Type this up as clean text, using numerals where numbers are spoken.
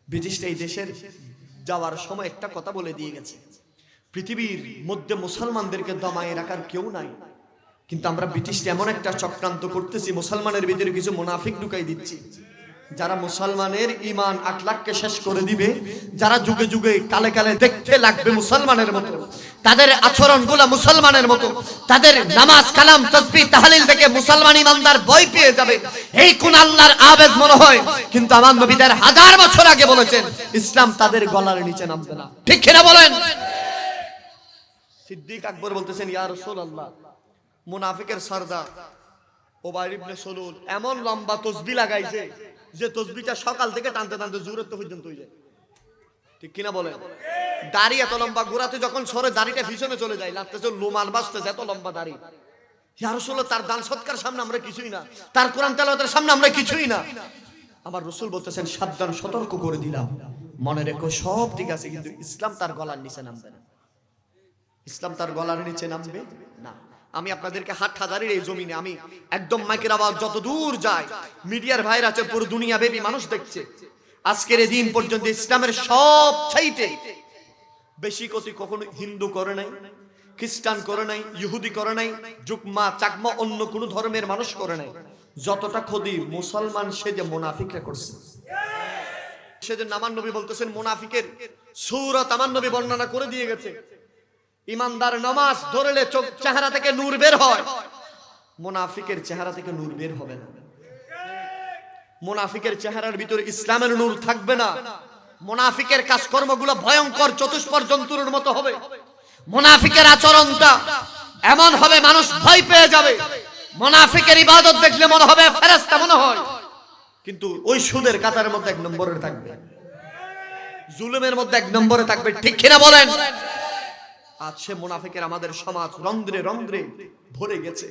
ব্রিটিশরা এই দেশের যাওয়ার সময় একটা কথা বলে দিয়ে গেছে, পৃথিবীর মধ্যে মুসলমানদেরকে দমায়ে রাখার কেউ নাই, কিন্তু আমরা ব্রিটিশরা এমন একটা চক্রান্ত করতেছি, মুসলমানের ভিতরে কিছু মুনাফিক ঢুকাই দিচ্ছি, যারা মুসলমানের ঈমান আখলাককে শেষ করে দিবে, যারা যুগে যুগে কালে কালে দেখতে লাগবে মুসলমানের মতো, তাদের আচরণগুলো মুসলমানের মতো, তাদের নামাজ কালাম তাসবিহ তাহলিল থেকে মুসলমান ইমানদার ভয় পেয়ে যাবে। এই কোন আল্লাহর আবেদ মনে হয়, কিন্তু আমার নবী তার 1000 বছর আগে বলেছেন ইসলাম তাদের গলার নিচে নামবে না। ঠিক কিনা বলেন? সিদ্দিক আকবর বলতেছেন, ইয়া রাসূলুল্লাহ, মুনাফিকের সরদার উবাই ইবনে সলুল এমন লম্বা তসবিহ লাগাইছে যে তসবিহটা সকাল থেকে টানতে টানতে জুহরের পর্যন্ত হয়ে যায়। ঠিক কিনা বলেন? দাড়ি এত লম্বা, গোড়াতে যখন সরে দাড়িটা পিছনে চলে যায়, লাগতেছে লোমান বাজতেছে, এত লম্বা দাড়ি। ইয়া রাসূলুল্লাহ, তার দান সৎকার সামনে আমরা কিছুই না, তার কোরআন তেলাওয়াতের সামনে আমরা কিছুই না। আমার রাসূল বলতেছেন, সাবধান, সতর্ক করে দিলাম, মনে রেখো সব ঠিক আছে, কিন্তু ইসলাম তার গলার নিচে নামবে না। ইসলাম তার গলার নিচে নামবে না। আমি আপনাদেরকে হাটহাজারির এই জমিনে আমি একদম মাইকের আওয়াজ যত দূর যায়, মিডিয়ার ভাইরা আছে, পুরো দুনিয়া ব্যাপী মানুষ দেখছে, আজকের এই দিন পর্যন্ত ইসলামের সব চাইতে বেশি ক্ষতি কখনো হিন্দু করে নাই, খ্রিস্টান করে নাই, ইহুদি করে নাই, জুকমা চাকমা অন্য কোন ধর্মের মানুষ করে নাই, যতটা ক্ষতি মুসলমান সেজে মুনাফিকরা করছে। সেদিন আমার নবী বলতেছেন, মুনাফিকের সূরত আমার নবী বর্ণনা করে দিয়ে গেছে। ইমানদার নামাজ ধরলে চোখ চেহারা থেকে নূর বের হয়, মুনাফিকের চেহারা থেকে নূর বের হবে না। মুনাফিকের চেহারার ভিতরে ইসলামের নূর থাকবে না। মুনাফিকের কাজকর্মগুলো ভয়ঙ্কর চতুষ্পদ জন্তুর মতো হবে। মুনাফিকের আচরণটা এমন হবে মানুষ ভয় পেয়ে যাবে। মুনাফিকের ইবাদত দেখলে মনে হবে ফেরেশতা মনে হয়, কিন্তু ওই সুদের কাতারের মধ্যে 1 নম্বরে থাকবে, জুলুমের মধ্যে 1 নম্বরে থাকবে। ঠিক কিনা বলেন? আজ সে মুনাফিকের আমাদের সমাজ রন্ধ্রে রন্ধ্রে ভরে গেছে।